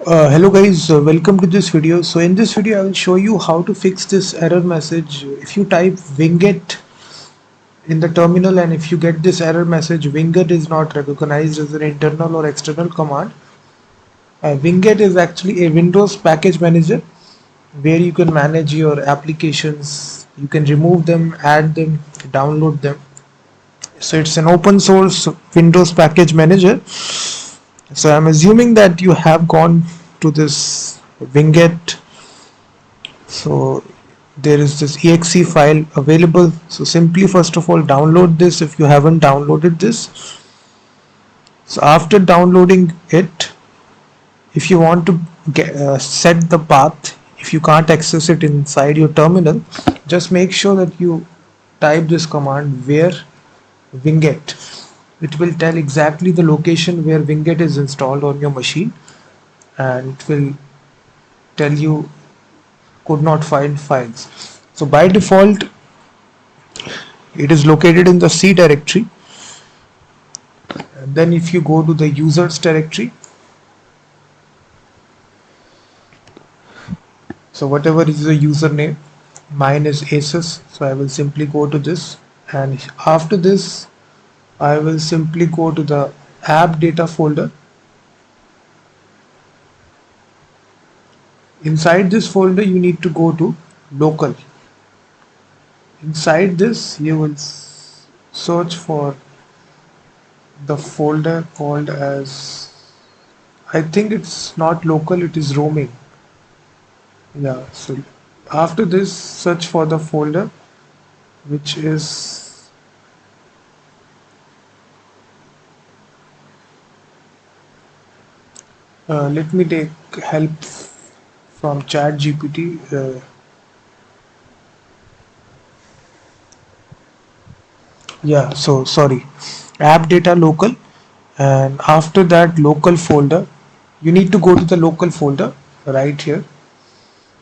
Hello guys, welcome to this video. So in this video I will show you how to fix this error message. If you type winget in the terminal and if you get this error message, winget is not recognized as an internal or external command. Winget is actually a Windows package manager where you can manage your applications. You can remove them, add them, download them. So it's an open source Windows package manager. So I'm assuming that you have gone to this winget. So there is this exe file available. So simply first of all download this if you haven't downloaded this. So after downloading it, if you want to set the path, if you can't access it inside your terminal, just make sure that you type this command where winget. It will tell exactly the location where winget is installed on your machine, and it will tell you could not find files. So by default it is located in the C directory, and then if you go to the users directory, so whatever is the username, mine is Asus, so I will simply go to this, and after this I will simply go to the app data folder. Inside this folder you need to go to local. Inside this you will search for the folder called as, I think it's not local, it is roaming. Yeah, so after this search for the folder which is let me take help from chat GPT. Yeah, so sorry, app data local, and after that local folder you need to go to the local folder right here,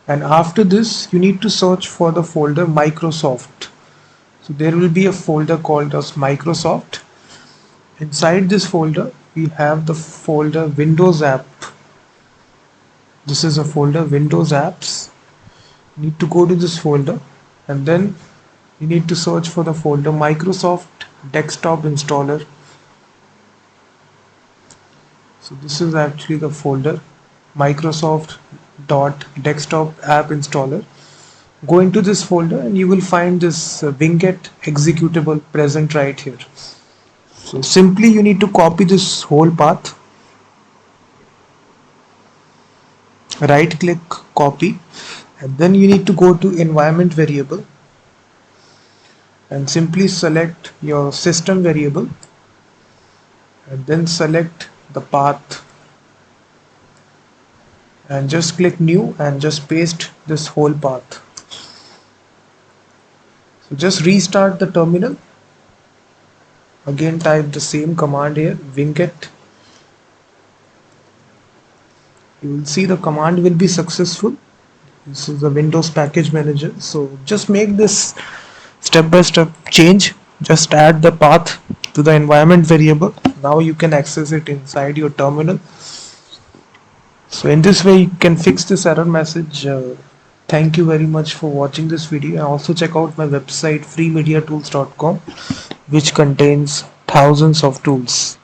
and after this you need to search for the folder Microsoft. So there will be a folder called as Microsoft. Inside this folder we have the folder Windows app. This is a folder Windows apps. You need to go to this folder, and then you need to search for the folder Microsoft desktop installer. So this is actually the folder Microsoft desktop app installer. Go into this folder and you will find this winget executable present right here. So simply you need to copy this whole path, right click, copy, and then you need to go to environment variable and simply select your system variable, and then select the path and just click new and just paste this whole path. So just restart the terminal, again type the same command here, winget. You will see the command will be successful. This is the Windows package manager. So just make this step by step change. Just add the path to the environment variable. Now you can access it inside your terminal. So in this way you can fix this error message. Thank you very much for watching this video, and also check out my website freemediatools.com, which contains thousands of tools.